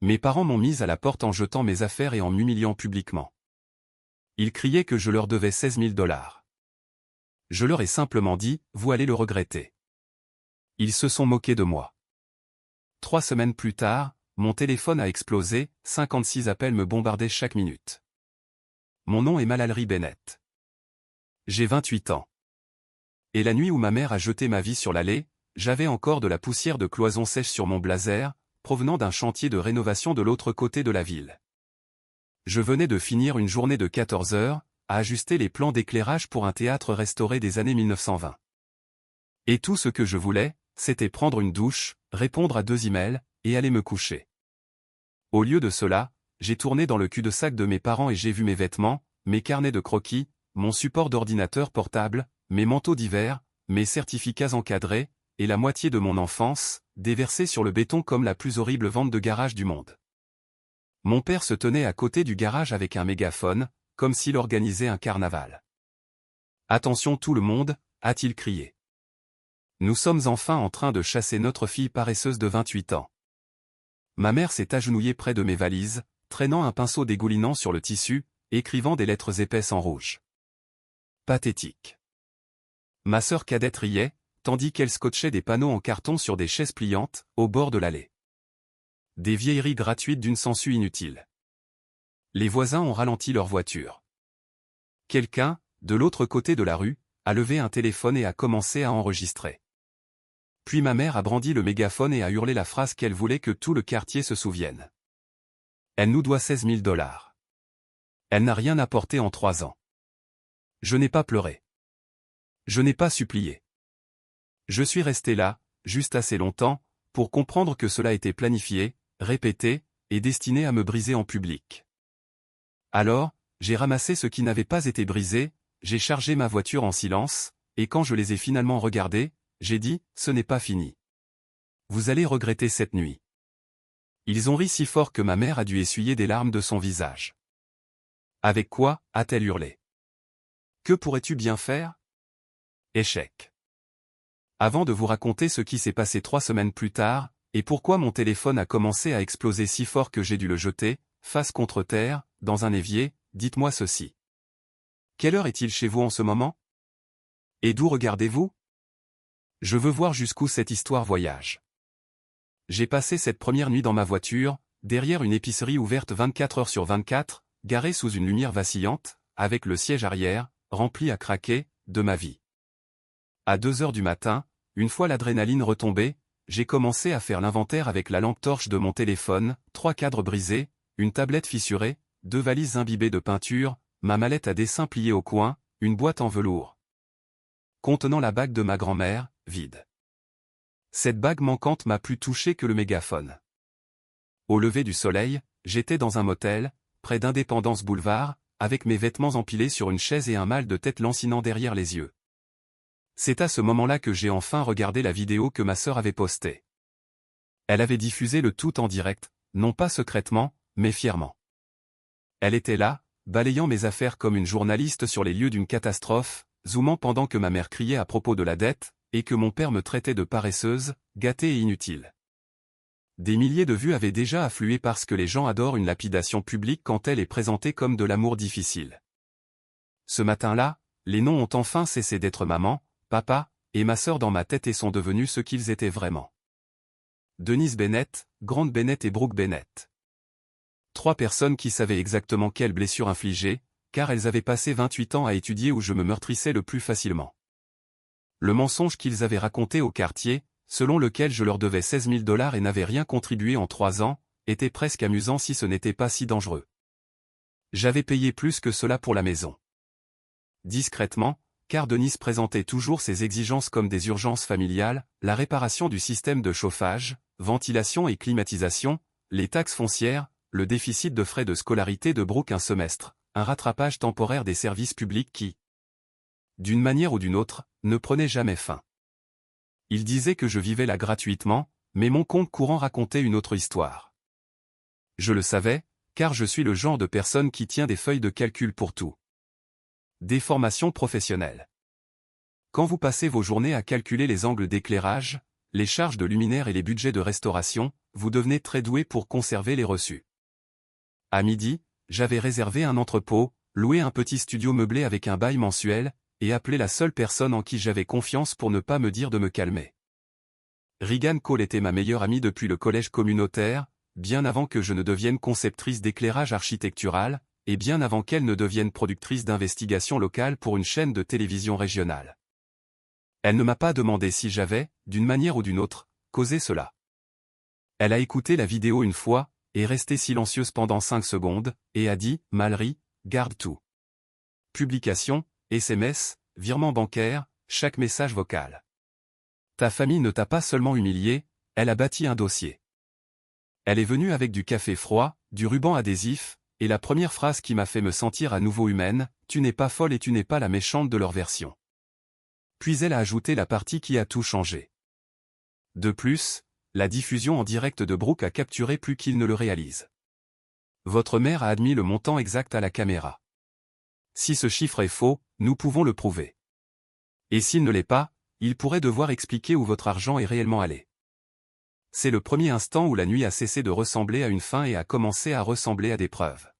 Mes parents m'ont mise à la porte en jetant mes affaires et en m'humiliant publiquement. Ils criaient que je leur devais 16 000 $. Je leur ai simplement dit, vous allez le regretter. Ils se sont moqués de moi. 3 semaines plus tard, mon téléphone a explosé, 56 appels me bombardaient chaque minute. Mon nom est Mallory Bennett. J'ai 28 ans. Et la nuit où ma mère a jeté ma vie sur l'allée, j'avais encore de la poussière de cloison sèche sur mon blazer, provenant d'un chantier de rénovation de l'autre côté de la ville. Je venais de finir une journée de 14 heures, à ajuster les plans d'éclairage pour un théâtre restauré des années 1920. Et tout ce que je voulais, c'était prendre une douche, répondre à 2 emails, et aller me coucher. Au lieu de cela, j'ai tourné dans le cul-de-sac de mes parents et j'ai vu mes vêtements, mes carnets de croquis, mon support d'ordinateur portable, mes manteaux d'hiver, mes certificats encadrés, et la moitié de mon enfance, déversés sur le béton comme la plus horrible vente de garage du monde. Mon père se tenait à côté du garage avec un mégaphone, comme s'il organisait un carnaval. « Attention tout le monde !» a-t-il crié. Nous sommes enfin en train de chasser notre fille paresseuse de 28 ans. Ma mère s'est agenouillée près de mes valises, traînant un pinceau dégoulinant sur le tissu, écrivant des lettres épaisses en rouge. Pathétique. Ma sœur cadette riait, tandis qu'elle scotchait des panneaux en carton sur des chaises pliantes, au bord de l'allée. Des vieilleries gratuites d'une sangsue inutile. Les voisins ont ralenti leur voiture. Quelqu'un, de l'autre côté de la rue, a levé un téléphone et a commencé à enregistrer. Puis ma mère a brandi le mégaphone et a hurlé la phrase qu'elle voulait que tout le quartier se souvienne. Elle nous doit 16 000 $. Elle n'a rien apporté en 3 ans. Je n'ai pas pleuré. Je n'ai pas supplié. Je suis resté là, juste assez longtemps, pour comprendre que cela était planifié, répété, et destiné à me briser en public. Alors, j'ai ramassé ce qui n'avait pas été brisé, j'ai chargé ma voiture en silence, et quand je les ai finalement regardés, j'ai dit, ce n'est pas fini. Vous allez regretter cette nuit. Ils ont ri si fort que ma mère a dû essuyer des larmes de son visage. Avec quoi, a-t-elle hurlé. Que pourrais-tu bien faire? Échec. Avant de vous raconter ce qui s'est passé 3 semaines plus tard, et pourquoi mon téléphone a commencé à exploser si fort que j'ai dû le jeter, face contre terre, dans un évier, dites-moi ceci. Quelle heure est-il chez vous en ce moment? Et d'où regardez-vous? Je veux voir jusqu'où cette histoire voyage. J'ai passé cette première nuit dans ma voiture, derrière une épicerie ouverte 24 heures sur 24, garée sous une lumière vacillante, avec le siège arrière, rempli à craquer, de ma vie. À 2 heures du matin, une fois l'adrénaline retombée, j'ai commencé à faire l'inventaire avec la lampe torche de mon téléphone, 3 cadres brisés, une tablette fissurée, 2 valises imbibées de peinture, ma mallette à dessin pliée au coin, une boîte en velours contenant la bague de ma grand-mère, vide. Cette bague manquante m'a plus touché que le mégaphone. Au lever du soleil, j'étais dans un motel, près d'Indépendance Boulevard, avec mes vêtements empilés sur une chaise et un mal de tête lancinant derrière les yeux. C'est à ce moment-là que j'ai enfin regardé la vidéo que ma sœur avait postée. Elle avait diffusé le tout en direct, non pas secrètement, mais fièrement. Elle était là, balayant mes affaires comme une journaliste sur les lieux d'une catastrophe, zoomant pendant que ma mère criait à propos de la dette, et que mon père me traitait de paresseuse, gâtée et inutile. Des milliers de vues avaient déjà afflué parce que les gens adorent une lapidation publique quand elle est présentée comme de l'amour difficile. Ce matin-là, les noms ont enfin cessé d'être maman, papa, et ma sœur dans ma tête et sont devenus ce qu'ils étaient vraiment. Denise Bennett, Grande Bennett et Brooke Bennett. 3 personnes qui savaient exactement quelle blessure infliger, car elles avaient passé 28 ans à étudier où je me meurtrissais le plus facilement. Le mensonge qu'ils avaient raconté au quartier, selon lequel je leur devais 16 000 $ et n'avais rien contribué en 3 ans, était presque amusant si ce n'était pas si dangereux. J'avais payé plus que cela pour la maison. Discrètement, car Denise présentait toujours ses exigences comme des urgences familiales, la réparation du système de chauffage, ventilation et climatisation, les taxes foncières, le déficit de frais de scolarité de Brooke un semestre, un rattrapage temporaire des services publics qui, d'une manière ou d'une autre, ne prenait jamais fin. Il disait que je vivais là gratuitement, mais mon compte courant racontait une autre histoire. Je le savais, car je suis le genre de personne qui tient des feuilles de calcul pour tout. Des formations professionnelles. Quand vous passez vos journées à calculer les angles d'éclairage, les charges de luminaire et les budgets de restauration, vous devenez très doué pour conserver les reçus. À midi, j'avais réservé un entrepôt, loué un petit studio meublé avec un bail mensuel, et appelé la seule personne en qui j'avais confiance pour ne pas me dire de me calmer. Regan Cole était ma meilleure amie depuis le collège communautaire, bien avant que je ne devienne conceptrice d'éclairage architectural, et bien avant qu'elle ne devienne productrice d'investigation locale pour une chaîne de télévision régionale. Elle ne m'a pas demandé si j'avais, d'une manière ou d'une autre, causé cela. Elle a écouté la vidéo une fois, est restée silencieuse pendant 5 secondes, et a dit, Mallory, garde tout. Publication, SMS, virement bancaire, chaque message vocal. Ta famille ne t'a pas seulement humilié, elle a bâti un dossier. Elle est venue avec du café froid, du ruban adhésif, et la première phrase qui m'a fait me sentir à nouveau humaine, tu n'es pas folle et tu n'es pas la méchante de leur version. Puis elle a ajouté la partie qui a tout changé. De plus, la diffusion en direct de Brooke a capturé plus qu'il ne le réalise. Votre mère a admis le montant exact à la caméra. Si ce chiffre est faux, nous pouvons le prouver. Et s'il ne l'est pas, il pourrait devoir expliquer où votre argent est réellement allé. C'est le premier instant où la nuit a cessé de ressembler à une fin et a commencé à ressembler à des preuves.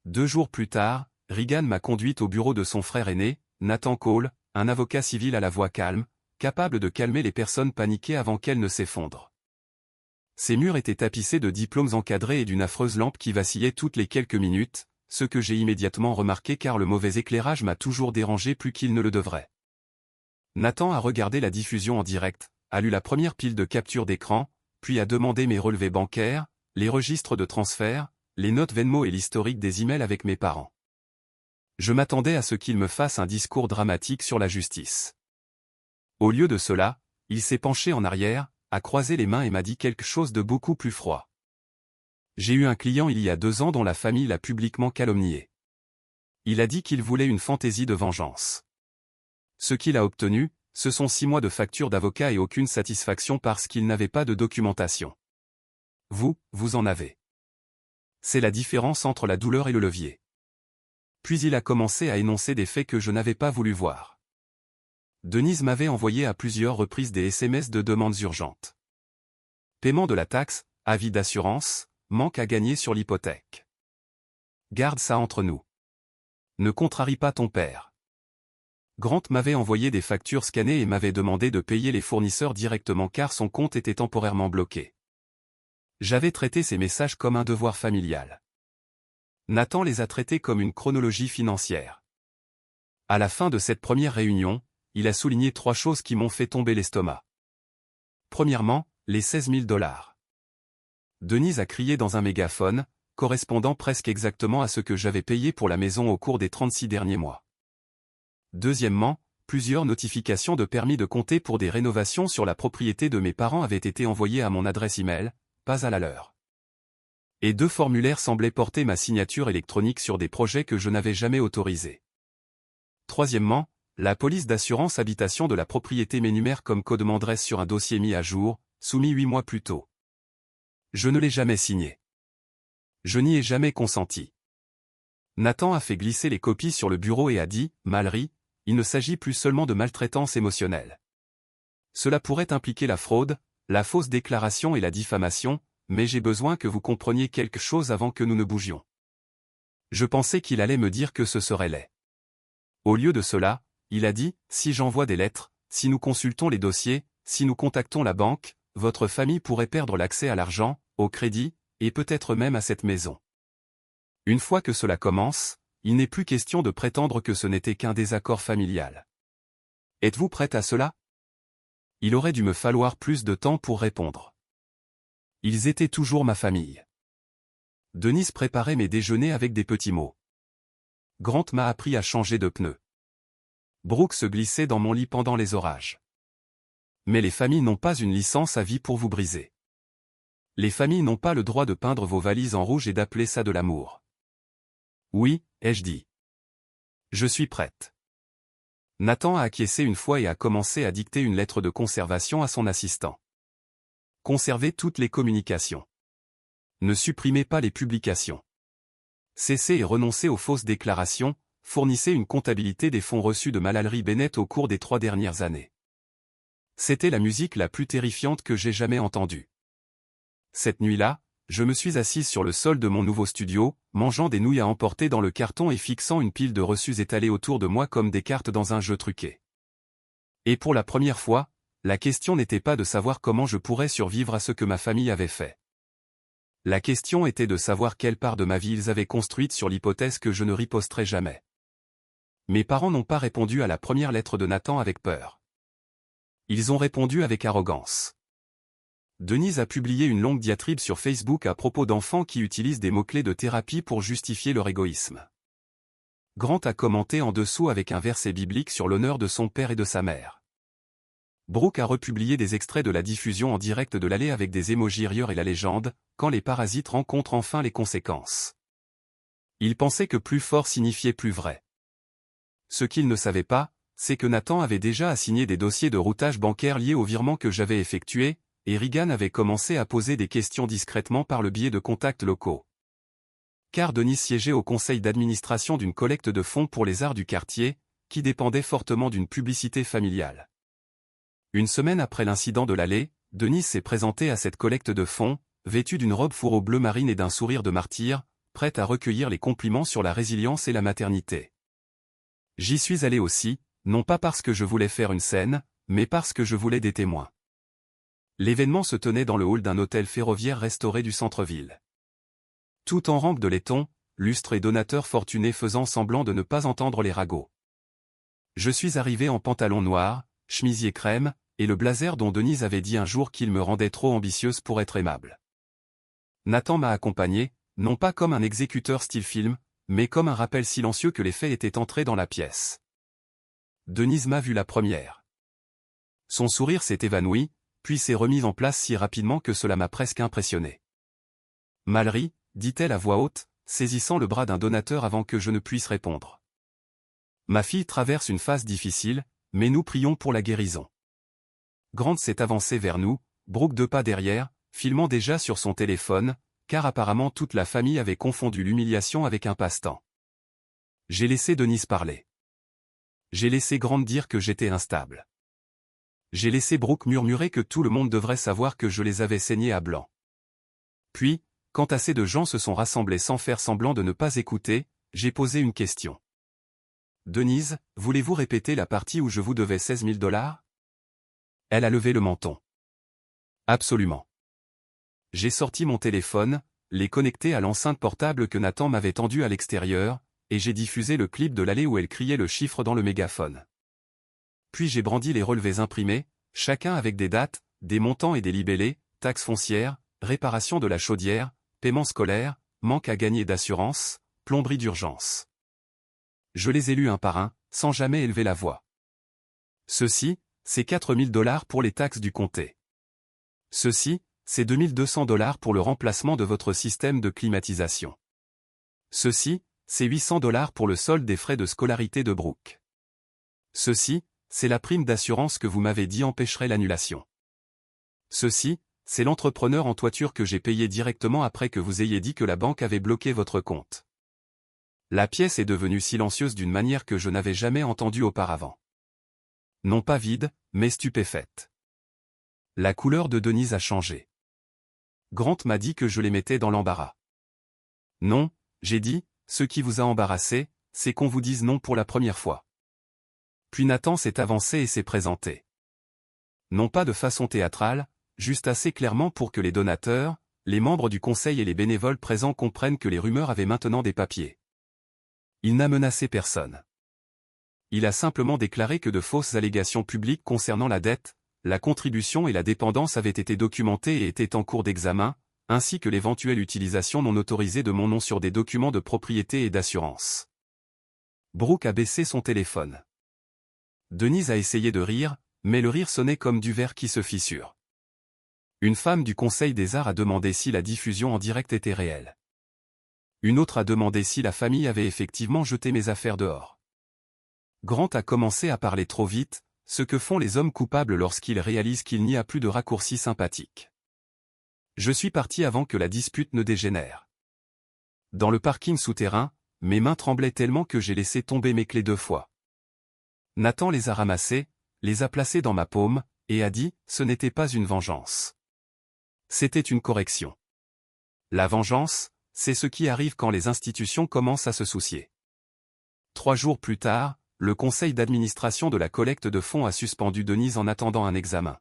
2 jours plus tard, Regan m'a conduite au bureau de son frère aîné, Nathan Cole, un avocat civil à la voix calme, capable de calmer les personnes paniquées avant qu'elles ne s'effondrent. Ses murs étaient tapissés de diplômes encadrés et d'une affreuse lampe qui vacillait toutes les quelques minutes, ce que j'ai immédiatement remarqué car le mauvais éclairage m'a toujours dérangé plus qu'il ne le devrait. Nathan a regardé la diffusion en direct, a lu la première pile de captures d'écran, puis a demandé mes relevés bancaires, les registres de transfert, les notes Venmo et l'historique des emails avec mes parents. Je m'attendais à ce qu'il me fasse un discours dramatique sur la justice. Au lieu de cela, il s'est penché en arrière, a croisé les mains et m'a dit quelque chose de beaucoup plus froid. J'ai eu un client il y a 2 ans dont la famille l'a publiquement calomnié. Il a dit qu'il voulait une fantaisie de vengeance. Ce qu'il a obtenu, ce sont 6 mois de factures d'avocat et aucune satisfaction parce qu'il n'avait pas de documentation. Vous en avez. C'est la différence entre la douleur et le levier. Puis il a commencé à énoncer des faits que je n'avais pas voulu voir. Denise m'avait envoyé à plusieurs reprises des SMS de demandes urgentes. Paiement de la taxe, avis d'assurance, manque à gagner sur l'hypothèque. Garde ça entre nous. Ne contrarie pas ton père. Grant m'avait envoyé des factures scannées et m'avait demandé de payer les fournisseurs directement car son compte était temporairement bloqué. J'avais traité ces messages comme un devoir familial. Nathan les a traités comme une chronologie financière. À la fin de cette première réunion, il a souligné 3 choses qui m'ont fait tomber l'estomac. Premièrement, les 16 000 $. Denise a crié dans un mégaphone, correspondant presque exactement à ce que j'avais payé pour la maison au cours des 36 derniers mois. Deuxièmement, plusieurs notifications de permis de compter pour des rénovations sur la propriété de mes parents avaient été envoyées à mon adresse email, pas à la leur. Et 2 formulaires semblaient porter ma signature électronique sur des projets que je n'avais jamais autorisés. Troisièmement, la police d'assurance habitation de la propriété m'énumère comme codemanderesse sur un dossier mis à jour, soumis 8 mois plus tôt. Je ne l'ai jamais signé. Je n'y ai jamais consenti. Nathan a fait glisser les copies sur le bureau et a dit, Mallory, il ne s'agit plus seulement de maltraitance émotionnelle. Cela pourrait impliquer la fraude, la fausse déclaration et la diffamation, mais j'ai besoin que vous compreniez quelque chose avant que nous ne bougions. Je pensais qu'il allait me dire que ce serait laid. Au lieu de cela, il a dit, si j'envoie des lettres, si nous consultons les dossiers, si nous contactons la banque, votre famille pourrait perdre l'accès à l'argent, au crédit, et peut-être même à cette maison. Une fois que cela commence, il n'est plus question de prétendre que ce n'était qu'un désaccord familial. Êtes-vous prête à cela? Il aurait dû me falloir plus de temps pour répondre. Ils étaient toujours ma famille. Denise préparait mes déjeuners avec des petits mots. Grant m'a appris à changer de pneus. Brooke se glissait dans mon lit pendant les orages. Mais les familles n'ont pas une licence à vie pour vous briser. Les familles n'ont pas le droit de peindre vos valises en rouge et d'appeler ça de l'amour. Oui, ai-je dit. Je suis prête. Nathan a acquiescé une fois et a commencé à dicter une lettre de conservation à son assistant. Conservez toutes les communications. Ne supprimez pas les publications. Cessez et renoncez aux fausses déclarations, fournissez une comptabilité des fonds reçus de Mallory Bennett au cours des 3 dernières années. C'était la musique la plus terrifiante que j'ai jamais entendue. Cette nuit-là, je me suis assise sur le sol de mon nouveau studio, mangeant des nouilles à emporter dans le carton et fixant une pile de reçus étalés autour de moi comme des cartes dans un jeu truqué. Et pour la première fois, la question n'était pas de savoir comment je pourrais survivre à ce que ma famille avait fait. La question était de savoir quelle part de ma vie ils avaient construite sur l'hypothèse que je ne riposterais jamais. Mes parents n'ont pas répondu à la première lettre de Nathan avec peur. Ils ont répondu avec arrogance. Denise a publié une longue diatribe sur Facebook à propos d'enfants qui utilisent des mots-clés de thérapie pour justifier leur égoïsme. Grant a commenté en dessous avec un verset biblique sur l'honneur de son père et de sa mère. Brooke a republié des extraits de la diffusion en direct de l'allée avec des émojis rieurs et la légende, quand les parasites rencontrent enfin les conséquences. Il pensait que plus fort signifiait plus vrai. Ce qu'il ne savait pas, c'est que Nathan avait déjà assigné des dossiers de routage bancaire liés au virement que j'avais effectué, et Regan avait commencé à poser des questions discrètement par le biais de contacts locaux. Car Denise siégeait au conseil d'administration d'une collecte de fonds pour les arts du quartier, qui dépendait fortement d'une publicité familiale. Une semaine après l'incident de l'allée, Denise s'est présentée à cette collecte de fonds, vêtue d'une robe fourreau bleu marine et d'un sourire de martyr, prête à recueillir les compliments sur la résilience et la maternité. J'y suis allé aussi, non pas parce que je voulais faire une scène, mais parce que je voulais des témoins. L'événement se tenait dans le hall d'un hôtel ferroviaire restauré du centre-ville. Tout en rampe de laiton, lustres et donateurs fortunés faisant semblant de ne pas entendre les ragots. Je suis arrivé en pantalon noir, chemisier crème, et le blazer dont Denise avait dit un jour qu'il me rendait trop ambitieuse pour être aimable. Nathan m'a accompagné, non pas comme un exécuteur style film, mais comme un rappel silencieux que les faits étaient entrés dans la pièce. Denise m'a vu la première. Son sourire s'est évanoui, puis s'est remis en place si rapidement que cela m'a presque impressionné. Mallory, dit-elle à voix haute, saisissant le bras d'un donateur avant que je ne puisse répondre. Ma fille traverse une phase difficile, mais nous prions pour la guérison. Grant s'est avancé vers nous, Brooke 2 pas derrière, filmant déjà sur son téléphone, car apparemment toute la famille avait confondu l'humiliation avec un passe-temps. J'ai laissé Denise parler. J'ai laissé Grant dire que j'étais instable. J'ai laissé Brooke murmurer que tout le monde devrait savoir que je les avais saignés à blanc. Puis, quand assez de gens se sont rassemblés sans faire semblant de ne pas écouter, j'ai posé une question. Denise, voulez-vous répéter la partie où je vous devais 16 000 $? Elle a levé le menton. Absolument. J'ai sorti mon téléphone, l'ai connecté à l'enceinte portable que Nathan m'avait tendue à l'extérieur, et j'ai diffusé le clip de l'allée où elle criait le chiffre dans le mégaphone. Puis j'ai brandi les relevés imprimés, chacun avec des dates, des montants et des libellés, taxes foncières, réparation de la chaudière, paiement scolaire, manque à gagner d'assurance, plomberie d'urgence. Je les ai lus un par un, sans jamais élever la voix. Ceci, c'est 4 000 $ pour les taxes du comté. Ceci, c'est 2 200 $ pour le remplacement de votre système de climatisation. Ceci, c'est 800 $ pour le solde des frais de scolarité de Brooke. Ceci, c'est la prime d'assurance que vous m'avez dit empêcherait l'annulation. Ceci, c'est l'entrepreneur en toiture que j'ai payé directement après que vous ayez dit que la banque avait bloqué votre compte. La pièce est devenue silencieuse d'une manière que je n'avais jamais entendue auparavant. Non pas vide, mais stupéfaite. La couleur de Denise a changé. Grant m'a dit que je les mettais dans l'embarras. Non, j'ai dit, ce qui vous a embarrassé, c'est qu'on vous dise non pour la première fois. Puis Nathan s'est avancé et s'est présenté. Non pas de façon théâtrale, juste assez clairement pour que les donateurs, les membres du conseil et les bénévoles présents comprennent que les rumeurs avaient maintenant des papiers. Il n'a menacé personne. Il a simplement déclaré que de fausses allégations publiques concernant la dette, la contribution et la dépendance avaient été documentées et étaient en cours d'examen, ainsi que l'éventuelle utilisation non autorisée de mon nom sur des documents de propriété et d'assurance. Brooke a baissé son téléphone. Denise a essayé de rire, mais le rire sonnait comme du verre qui se fissure. Une femme du Conseil des Arts a demandé si la diffusion en direct était réelle. Une autre a demandé si la famille avait effectivement jeté mes affaires dehors. Grant a commencé à parler trop vite, ce que font les hommes coupables lorsqu'ils réalisent qu'il n'y a plus de raccourci sympathique. Je suis parti avant que la dispute ne dégénère. Dans le parking souterrain, mes mains tremblaient tellement que j'ai laissé tomber mes clés 2 fois. Nathan les a ramassées, les a placées dans ma paume, et a dit, ce n'était pas une vengeance. C'était une correction. La vengeance, c'est ce qui arrive quand les institutions commencent à se soucier. 3 jours plus tard, le conseil d'administration de la collecte de fonds a suspendu Denise en attendant un examen.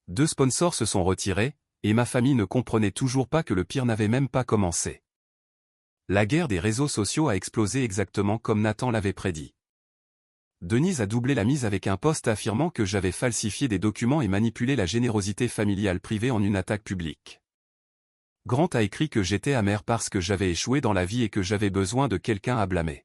2 sponsors se sont retirés, et ma famille ne comprenait toujours pas que le pire n'avait même pas commencé. La guerre des réseaux sociaux a explosé exactement comme Nathan l'avait prédit. Denise a doublé la mise avec un post affirmant que j'avais falsifié des documents et manipulé la générosité familiale privée en une attaque publique. Grant a écrit que j'étais amer parce que j'avais échoué dans la vie et que j'avais besoin de quelqu'un à blâmer.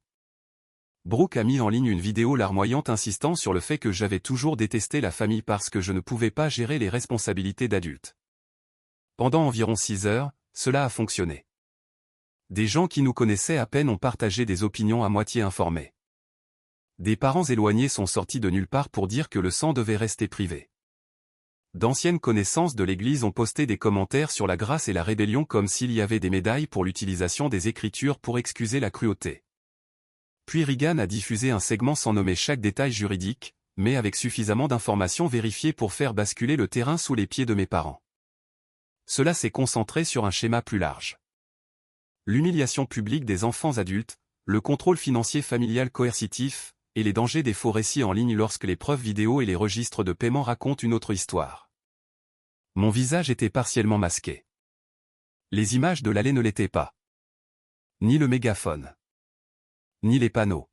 Brooke a mis en ligne une vidéo larmoyante insistant sur le fait que j'avais toujours détesté la famille parce que je ne pouvais pas gérer les responsabilités d'adulte. Pendant environ 6 heures, cela a fonctionné. Des gens qui nous connaissaient à peine ont partagé des opinions à moitié informées. Des parents éloignés sont sortis de nulle part pour dire que le sang devait rester privé. D'anciennes connaissances de l'Église ont posté des commentaires sur la grâce et la rébellion comme s'il y avait des médailles pour l'utilisation des Écritures pour excuser la cruauté. Puis Reagan a diffusé un segment sans nommer chaque détail juridique, mais avec suffisamment d'informations vérifiées pour faire basculer le terrain sous les pieds de mes parents. Cela s'est concentré sur un schéma plus large. L'humiliation publique des enfants adultes, le contrôle financier familial coercitif, et les dangers des faux récits en ligne lorsque les preuves vidéo et les registres de paiement racontent une autre histoire. Mon visage était partiellement masqué. Les images de l'allée ne l'étaient pas. Ni le mégaphone. Ni les panneaux.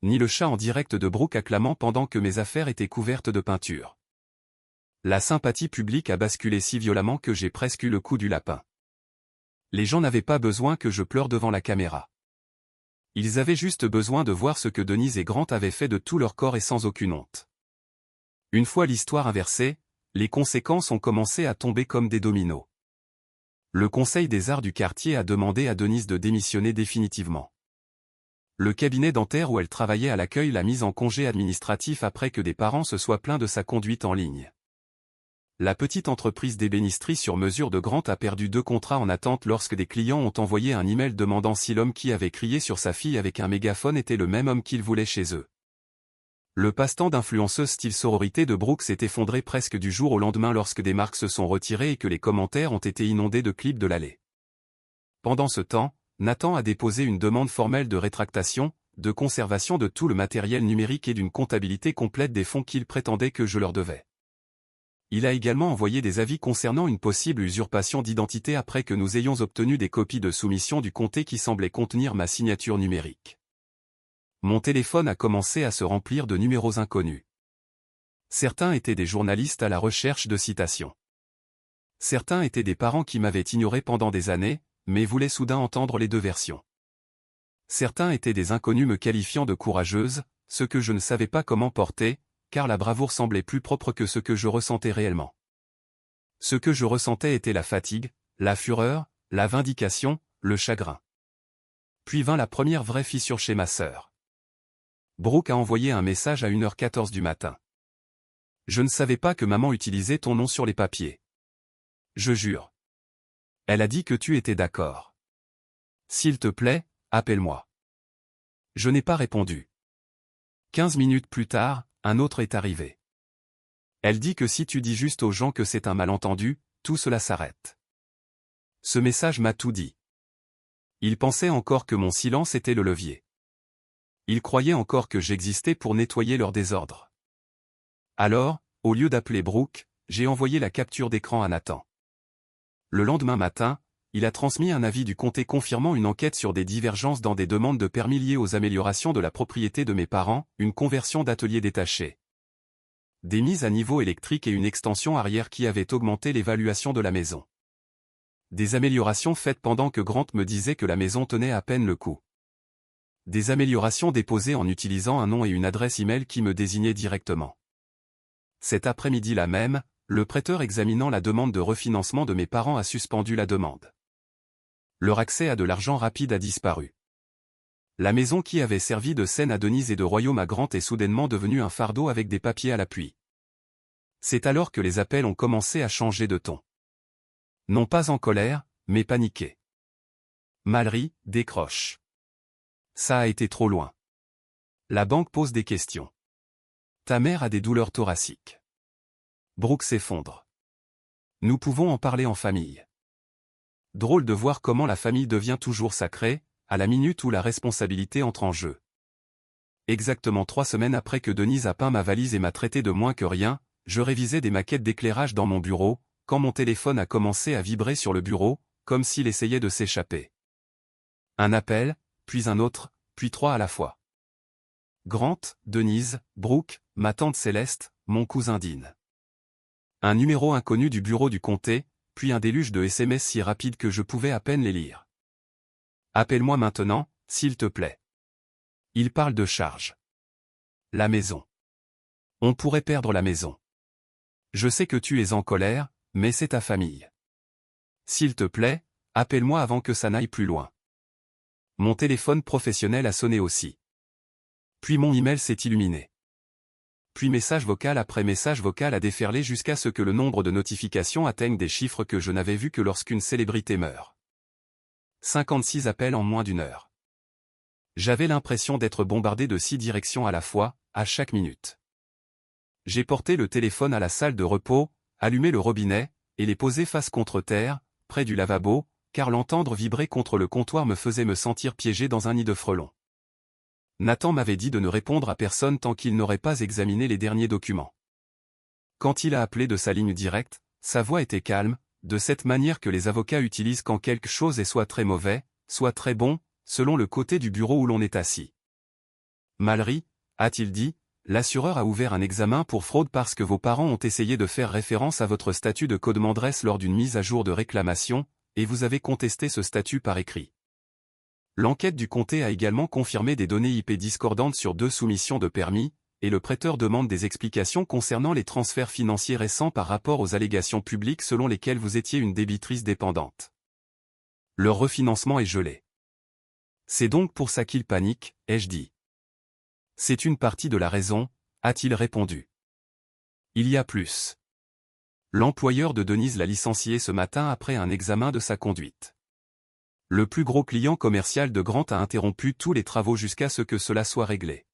Ni le chat en direct de Brooke acclamant pendant que mes affaires étaient couvertes de peinture. La sympathie publique a basculé si violemment que j'ai presque eu le coup du lapin. Les gens n'avaient pas besoin que je pleure devant la caméra. Ils avaient juste besoin de voir ce que Denise et Grant avaient fait de tout leur corps et sans aucune honte. Une fois l'histoire inversée, les conséquences ont commencé à tomber comme des dominos. Le Conseil des arts du quartier a demandé à Denise de démissionner définitivement. Le cabinet dentaire où elle travaillait à l'accueil l'a mise en congé administratif après que des parents se soient plaints de sa conduite en ligne. La petite entreprise d'ébénisterie sur mesure de Grant a perdu 2 contrats en attente lorsque des clients ont envoyé un email demandant si l'homme qui avait crié sur sa fille avec un mégaphone était le même homme qu'ils voulaient chez eux. Le passe-temps d'influenceuse style sororité de Brooke s'est effondré presque du jour au lendemain lorsque des marques se sont retirées et que les commentaires ont été inondés de clips de l'allée. Pendant ce temps, Nathan a déposé une demande formelle de rétractation, de conservation de tout le matériel numérique et d'une comptabilité complète des fonds qu'il prétendait que je leur devais. Il a également envoyé des avis concernant une possible usurpation d'identité après que nous ayons obtenu des copies de soumission du comté qui semblaient contenir ma signature numérique. Mon téléphone a commencé à se remplir de numéros inconnus. Certains étaient des journalistes à la recherche de citations. Certains étaient des parents qui m'avaient ignoré pendant des années, mais voulaient soudain entendre les 2 versions. Certains étaient des inconnus me qualifiant de courageuse, ce que je ne savais pas comment porter, car la bravoure semblait plus propre que ce que je ressentais réellement. Ce que je ressentais était la fatigue, la fureur, la vindication, le chagrin. Puis vint la première vraie fissure chez ma sœur. Brooke a envoyé un message à 1h14 du matin. Je ne savais pas que maman utilisait ton nom sur les papiers. Je jure. Elle a dit que tu étais d'accord. S'il te plaît, appelle-moi. Je n'ai pas répondu. 15 minutes plus tard, un autre est arrivé. Elle dit que si tu dis juste aux gens que c'est un malentendu, tout cela s'arrête. Ce message m'a tout dit. Il pensait encore que mon silence était le levier. Il croyait encore que j'existais pour nettoyer leur désordre. Alors, au lieu d'appeler Brooke, j'ai envoyé la capture d'écran à Nathan. Le lendemain matin, il a transmis un avis du comté confirmant une enquête sur des divergences dans des demandes de permis liées aux améliorations de la propriété de mes parents, une conversion d'atelier détaché, des mises à niveau électrique et une extension arrière qui avaient augmenté l'évaluation de la maison. Des améliorations faites pendant que Grant me disait que la maison tenait à peine le coup. Des améliorations déposées en utilisant un nom et une adresse email qui me désignaient directement. Cet après-midi-là même, le prêteur examinant la demande de refinancement de mes parents a suspendu la demande. Leur accès à de l'argent rapide a disparu. La maison qui avait servi de scène à Denise et de royaume à Grant est soudainement devenue un fardeau avec des papiers à l'appui. C'est alors que les appels ont commencé à changer de ton. Non pas en colère, mais paniqués. Mallory, décroche. Ça a été trop loin. La banque pose des questions. Ta mère a des douleurs thoraciques. Brooke s'effondre. Nous pouvons en parler en famille. Drôle de voir comment la famille devient toujours sacrée, à la minute où la responsabilité entre en jeu. Exactement 3 semaines après que Denise a peint ma valise et m'a traité de moins que rien, je révisais des maquettes d'éclairage dans mon bureau, quand mon téléphone a commencé à vibrer sur le bureau, comme s'il essayait de s'échapper. Un appel, puis un autre, puis 3 à la fois. Grant, Denise, Brooke, ma tante Céleste, mon cousin Dean. Un numéro inconnu du bureau du comté, puis un déluge de SMS si rapide que je pouvais à peine les lire. Appelle-moi maintenant, s'il te plaît. Il parle de charge. La maison. On pourrait perdre la maison. Je sais que tu es en colère, mais c'est ta famille. S'il te plaît, appelle-moi avant que ça n'aille plus loin. Mon téléphone professionnel a sonné aussi. Puis mon email s'est illuminé. Puis message vocal après message vocal a déferlé jusqu'à ce que le nombre de notifications atteigne des chiffres que je n'avais vus que lorsqu'une célébrité meurt. 56 appels en moins d'1 heure. J'avais l'impression d'être bombardé de 6 directions à la fois, à chaque minute. J'ai porté le téléphone à la salle de repos, allumé le robinet, et les posé face contre terre, près du lavabo, car l'entendre vibrer contre le comptoir me faisait me sentir piégé dans un nid de frelons. Nathan m'avait dit de ne répondre à personne tant qu'il n'aurait pas examiné les derniers documents. Quand il a appelé de sa ligne directe, sa voix était calme, de cette manière que les avocats utilisent quand quelque chose est soit très mauvais, soit très bon, selon le côté du bureau où l'on est assis. Mallory, a-t-il dit, l'assureur a ouvert un examen pour fraude parce que vos parents ont essayé de faire référence à votre statut de codemandresse lors d'une mise à jour de réclamation, et vous avez contesté ce statut par écrit. L'enquête du comté a également confirmé des données IP discordantes sur 2 soumissions de permis, et le prêteur demande des explications concernant les transferts financiers récents par rapport aux allégations publiques selon lesquelles vous étiez une débitrice dépendante. Leur refinancement est gelé. C'est donc pour ça qu'il panique, ai-je dit. C'est une partie de la raison, a-t-il répondu. Il y a plus. L'employeur de Denise l'a licencié ce matin après un examen de sa conduite. Le plus gros client commercial de Grant a interrompu tous les travaux jusqu'à ce que cela soit réglé.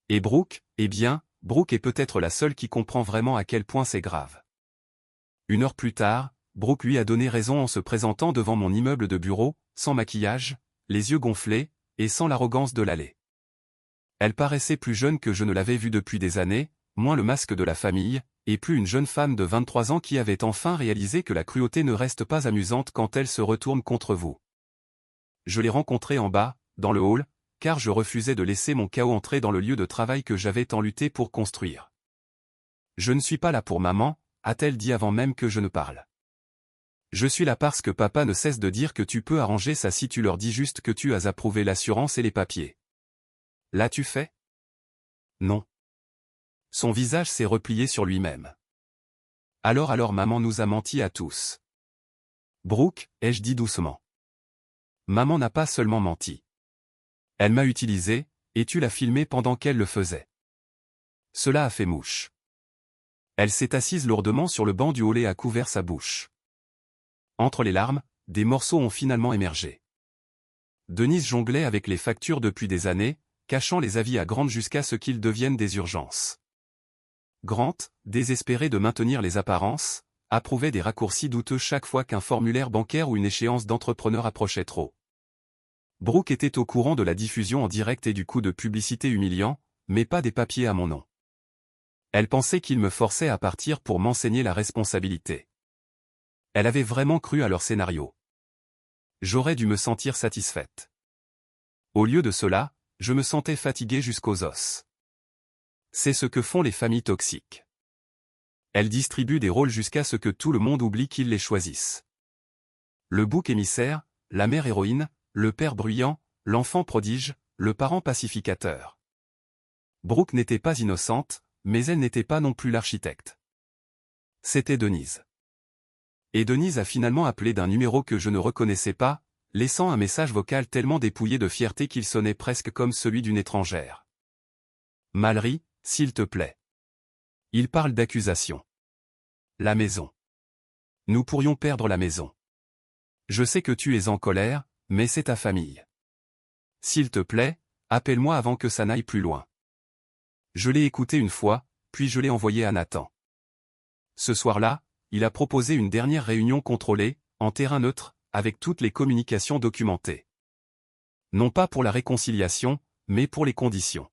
Et Brooke, eh bien, Brooke est peut-être la seule qui comprend vraiment à quel point c'est grave. 1 heure plus tard, Brooke lui a donné raison en se présentant devant mon immeuble de bureau, sans maquillage, les yeux gonflés, et sans l'arrogance de l'allée. Elle paraissait plus jeune que je ne l'avais vue depuis des années, moins le masque de la famille, et plus une jeune femme de 23 ans qui avait enfin réalisé que la cruauté ne reste pas amusante quand elle se retourne contre vous. Je l'ai rencontrée en bas, dans le hall, car je refusais de laisser mon chaos entrer dans le lieu de travail que j'avais tant lutté pour construire. Je ne suis pas là pour maman, a-t-elle dit avant même que je ne parle. Je suis là parce que papa ne cesse de dire que tu peux arranger ça si tu leur dis juste que tu as approuvé l'assurance et les papiers. L'as-tu fait? Non. Son visage s'est replié sur lui-même. Alors maman nous a menti à tous. Brooke, ai-je dit doucement. Maman n'a pas seulement menti. Elle m'a utilisé, et tu l'as filmé pendant qu'elle le faisait. Cela a fait mouche. Elle s'est assise lourdement sur le banc du hall et a couvert sa bouche. Entre les larmes, des morceaux ont finalement émergé. Denise jonglait avec les factures depuis des années, cachant les avis à Grant jusqu'à ce qu'ils deviennent des urgences. Grant, désespéré de maintenir les apparences, approuvait des raccourcis douteux chaque fois qu'un formulaire bancaire ou une échéance d'entrepreneur approchait trop. Brooke était au courant de la diffusion en direct et du coup de publicité humiliant, mais pas des papiers à mon nom. Elle pensait qu'il me forçait à partir pour m'enseigner la responsabilité. Elle avait vraiment cru à leur scénario. J'aurais dû me sentir satisfaite. Au lieu de cela, je me sentais fatigué jusqu'aux os. C'est ce que font les familles toxiques. Elles distribuent des rôles jusqu'à ce que tout le monde oublie qu'ils les choisissent. Le bouc émissaire, la mère héroïne, le père bruyant, l'enfant prodige, le parent pacificateur. Brooke n'était pas innocente, mais elle n'était pas non plus l'architecte. C'était Denise. Et Denise a finalement appelé d'un numéro que je ne reconnaissais pas, laissant un message vocal tellement dépouillé de fierté qu'il sonnait presque comme celui d'une étrangère. Mallory, s'il te plaît. Il parle d'accusation. La maison. Nous pourrions perdre la maison. Je sais que tu es en colère, mais c'est ta famille. S'il te plaît, appelle-moi avant que ça n'aille plus loin. Je l'ai écouté une fois, puis je l'ai envoyé à Nathan. Ce soir-là, il a proposé une dernière réunion contrôlée, en terrain neutre, avec toutes les communications documentées. Non pas pour la réconciliation, mais pour les conditions.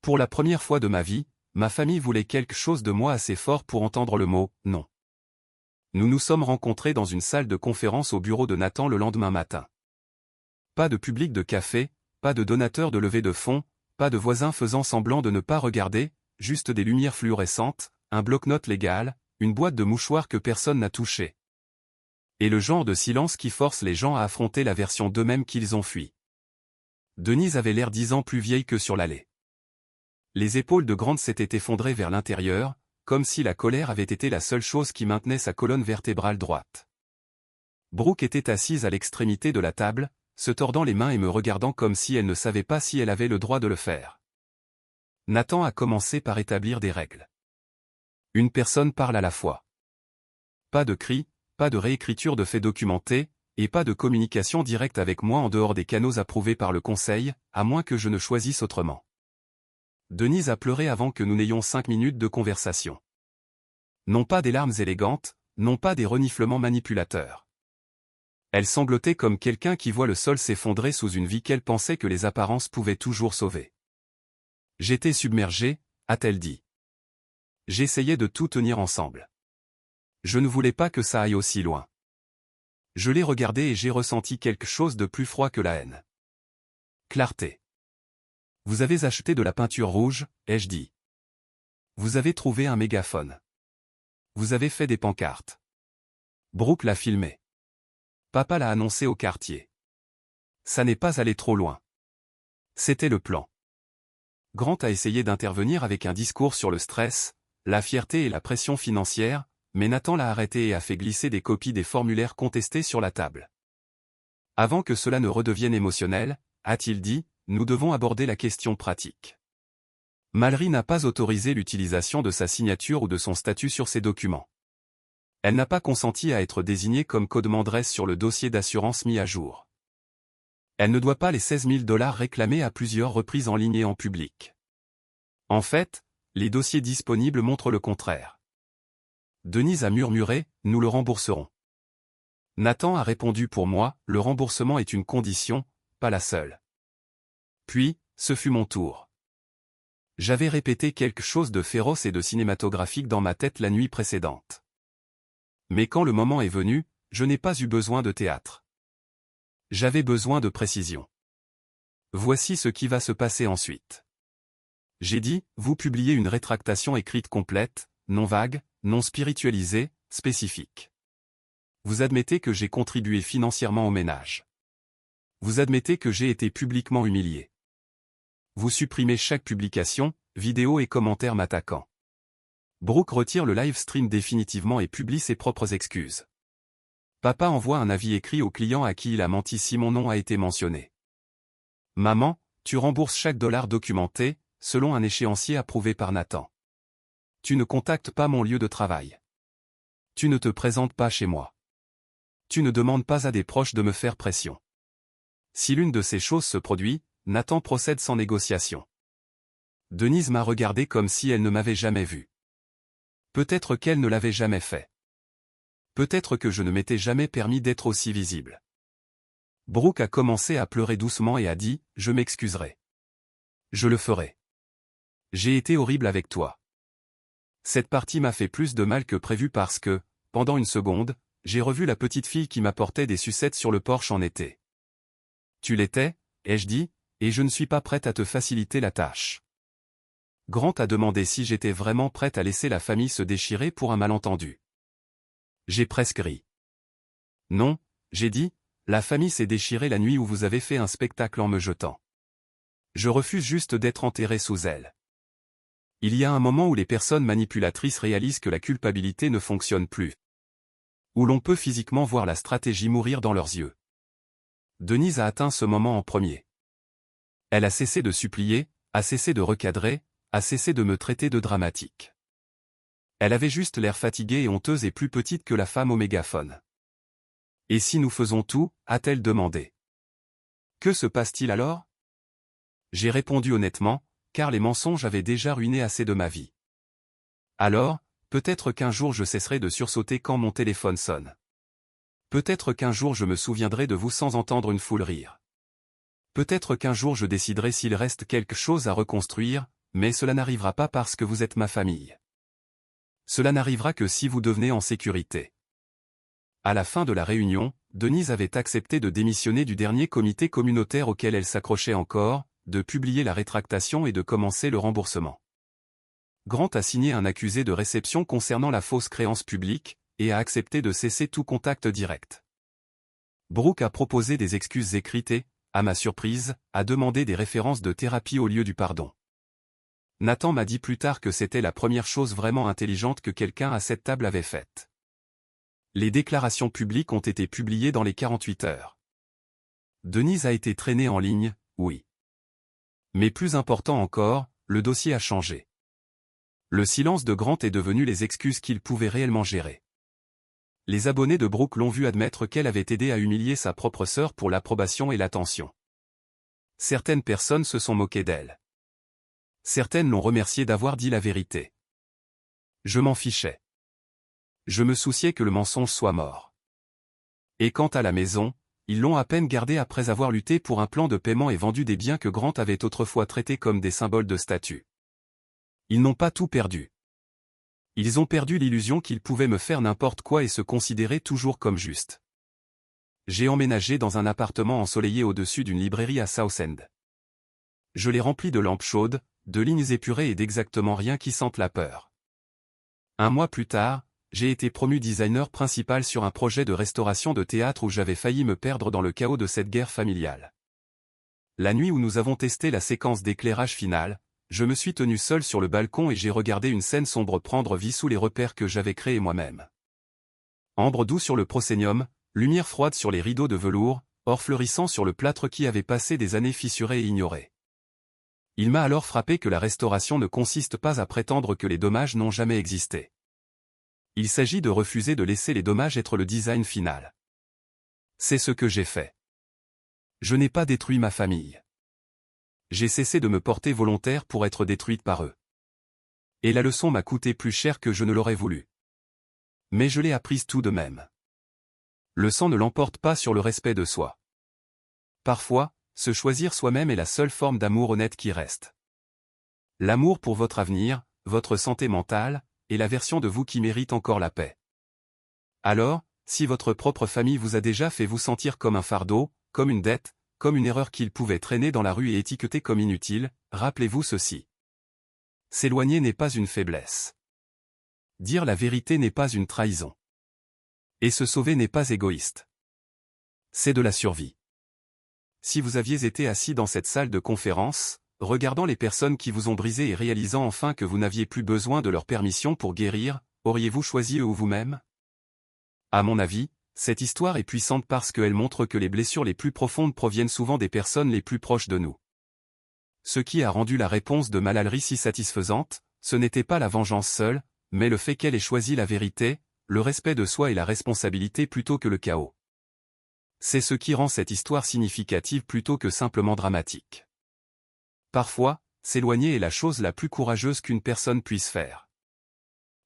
Pour la première fois de ma vie, ma famille voulait quelque chose de moi assez fort pour entendre le mot « non ». Nous nous sommes rencontrés dans une salle de conférence au bureau de Nathan le lendemain matin. Pas de public de café, pas de donateurs de levée de fonds, pas de voisins faisant semblant de ne pas regarder, juste des lumières fluorescentes, un bloc-notes légal, une boîte de mouchoirs que personne n'a touché. Et le genre de silence qui force les gens à affronter la version d'eux-mêmes qu'ils ont fui. Denise avait l'air 10 ans plus vieille que sur l'allée. Les épaules de Grant s'étaient effondrées vers l'intérieur, comme si la colère avait été la seule chose qui maintenait sa colonne vertébrale droite. Brooke était assise à l'extrémité de la table, se tordant les mains et me regardant comme si elle ne savait pas si elle avait le droit de le faire. Nathan a commencé par établir des règles. Une personne parle à la fois. Pas de cris, pas de réécriture de faits documentés, et pas de communication directe avec moi en dehors des canaux approuvés par le conseil, à moins que je ne choisisse autrement. Denise a pleuré avant que nous n'ayons 5 minutes de conversation. Non pas des larmes élégantes, non pas des reniflements manipulateurs. Elle sanglotait comme quelqu'un qui voit le sol s'effondrer sous une vie qu'elle pensait que les apparences pouvaient toujours sauver. J'étais submergé, a-t-elle dit. J'essayais de tout tenir ensemble. Je ne voulais pas que ça aille aussi loin. Je l'ai regardé et j'ai ressenti quelque chose de plus froid que la haine. Clarté. Vous avez acheté de la peinture rouge, ai-je dit. Vous avez trouvé un mégaphone. Vous avez fait des pancartes. Brooke l'a filmé. Papa l'a annoncé au quartier. Ça n'est pas allé trop loin. C'était le plan. Grant a essayé d'intervenir avec un discours sur le stress, la fierté et la pression financière, mais Nathan l'a arrêté et a fait glisser des copies des formulaires contestés sur la table. Avant que cela ne redevienne émotionnel, a-t-il dit, nous devons aborder la question pratique. Mallory n'a pas autorisé l'utilisation de sa signature ou de son statut sur ces documents. Elle n'a pas consenti à être désignée comme codemanderesse sur le dossier d'assurance mis à jour. Elle ne doit pas les 16 000 $ réclamés à plusieurs reprises en ligne et en public. En fait, les dossiers disponibles montrent le contraire. Denise a murmuré, nous le rembourserons. Nathan a répondu pour moi, le remboursement est une condition, pas la seule. Puis, ce fut mon tour. J'avais répété quelque chose de féroce et de cinématographique dans ma tête la nuit précédente. Mais quand le moment est venu, je n'ai pas eu besoin de théâtre. J'avais besoin de précision. Voici ce qui va se passer ensuite. J'ai dit, vous publiez une rétractation écrite complète, non vague, non spiritualisée, spécifique. Vous admettez que j'ai contribué financièrement au ménage. Vous admettez que j'ai été publiquement humilié. Vous supprimez chaque publication, vidéo et commentaire m'attaquant. Brooke retire le live stream définitivement et publie ses propres excuses. Papa envoie un avis écrit au client à qui il a menti si mon nom a été mentionné. Maman, tu rembourses chaque dollar documenté, selon un échéancier approuvé par Nathan. Tu ne contactes pas mon lieu de travail. Tu ne te présentes pas chez moi. Tu ne demandes pas à des proches de me faire pression. Si l'une de ces choses se produit, Nathan procède sans négociation. Denise m'a regardé comme si elle ne m'avait jamais vu. Peut-être qu'elle ne l'avait jamais fait. Peut-être que je ne m'étais jamais permis d'être aussi visible. Brooke a commencé à pleurer doucement et a dit, je m'excuserai. Je le ferai. J'ai été horrible avec toi. Cette partie m'a fait plus de mal que prévu parce que, pendant une seconde, j'ai revu la petite fille qui m'apportait des sucettes sur le porche en été. Tu l'étais, ai-je dit, et je ne suis pas prête à te faciliter la tâche. Grant a demandé si j'étais vraiment prête à laisser la famille se déchirer pour un malentendu. J'ai presque ri. Non, j'ai dit, la famille s'est déchirée la nuit où vous avez fait un spectacle en me jetant. Je refuse juste d'être enterré sous elle. Il y a un moment où les personnes manipulatrices réalisent que la culpabilité ne fonctionne plus. Où l'on peut physiquement voir la stratégie mourir dans leurs yeux. Denise a atteint ce moment en premier. Elle a cessé de supplier, a cessé de recadrer, a cessé de me traiter de dramatique. Elle avait juste l'air fatiguée et honteuse et plus petite que la femme au mégaphone. Et si nous faisons tout, a-t-elle demandé. Que se passe-t-il alors? J'ai répondu honnêtement, car les mensonges avaient déjà ruiné assez de ma vie. Alors, Peut-être qu'un jour je cesserai de sursauter quand mon téléphone sonne. Peut-être qu'un jour je me souviendrai de vous sans entendre une foule rire. Peut-être qu'un jour je déciderai s'il reste quelque chose à reconstruire, mais cela n'arrivera pas parce que vous êtes ma famille. Cela n'arrivera que si vous devenez en sécurité. À la fin de la réunion, Denise avait accepté de démissionner du dernier comité communautaire auquel elle s'accrochait encore, de publier la rétractation et de commencer le remboursement. Grant a signé un accusé de réception concernant la fausse créance publique, et a accepté de cesser tout contact direct. Brooke a proposé des excuses écrites et, à ma surprise, a demandé des références de thérapie au lieu du pardon. Nathan m'a dit plus tard que c'était la première chose vraiment intelligente que quelqu'un à cette table avait faite. Les déclarations publiques ont été publiées dans les 48 heures. Denise a été traînée en ligne, oui. Mais plus important encore, le dossier a changé. Le silence de Grant est devenu les excuses qu'il pouvait réellement gérer. Les abonnés de Brooke l'ont vu admettre qu'elle avait aidé à humilier sa propre sœur pour l'approbation et l'attention. Certaines personnes se sont moquées d'elle. Certaines l'ont remerciée d'avoir dit la vérité. Je m'en fichais. Je me souciais que le mensonge soit mort. Et quant à la maison, ils l'ont à peine gardée après avoir lutté pour un plan de paiement et vendu des biens que Grant avait autrefois traités comme des symboles de statut. Ils n'ont pas tout perdu. Ils ont perdu l'illusion qu'ils pouvaient me faire n'importe quoi et se considérer toujours comme juste. J'ai emménagé dans un appartement ensoleillé au-dessus d'une librairie à Southend. Je l'ai rempli de lampes chaudes, de lignes épurées et d'exactement rien qui sente la peur. Un mois plus tard, j'ai été promu designer principal sur un projet de restauration de théâtre où j'avais failli me perdre dans le chaos de cette guerre familiale. La nuit où nous avons testé la séquence d'éclairage finale, je me suis tenu seul sur le balcon et j'ai regardé une scène sombre prendre vie sous les repères que j'avais créés moi-même. Ambre doux sur le proscenium, lumière froide sur les rideaux de velours, or fleurissant sur le plâtre qui avait passé des années fissuré et ignoré. Il m'a alors frappé que la restauration ne consiste pas à prétendre que les dommages n'ont jamais existé. Il s'agit de refuser de laisser les dommages être le design final. C'est ce que j'ai fait. Je n'ai pas détruit ma famille. J'ai cessé de me porter volontaire pour être détruite par eux. Et la leçon m'a coûté plus cher que je ne l'aurais voulu. Mais je l'ai apprise tout de même. Le sang ne l'emporte pas sur le respect de soi. Parfois, se choisir soi-même est la seule forme d'amour honnête qui reste. L'amour pour votre avenir, votre santé mentale, et la version de vous qui mérite encore la paix. Alors, si votre propre famille vous a déjà fait vous sentir comme un fardeau, comme une dette, comme une erreur qu'il pouvait traîner dans la rue et étiqueter comme inutile, rappelez-vous ceci. S'éloigner n'est pas une faiblesse. Dire la vérité n'est pas une trahison. Et se sauver n'est pas égoïste. C'est de la survie. Si vous aviez été assis dans cette salle de conférence, regardant les personnes qui vous ont brisé et réalisant enfin que vous n'aviez plus besoin de leur permission pour guérir, auriez-vous choisi eux ou vous-même? À mon avis, cette histoire est puissante parce qu'elle montre que les blessures les plus profondes proviennent souvent des personnes les plus proches de nous. Ce qui a rendu la réponse de Mallory si satisfaisante, ce n'était pas la vengeance seule, mais le fait qu'elle ait choisi la vérité, le respect de soi et la responsabilité plutôt que le chaos. C'est ce qui rend cette histoire significative plutôt que simplement dramatique. Parfois, s'éloigner est la chose la plus courageuse qu'une personne puisse faire.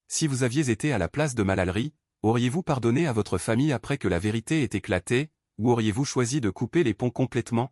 Si vous aviez été à la place de Mallory, auriez-vous pardonné à votre famille après que la vérité ait éclaté, ou auriez-vous choisi de couper les ponts complètement?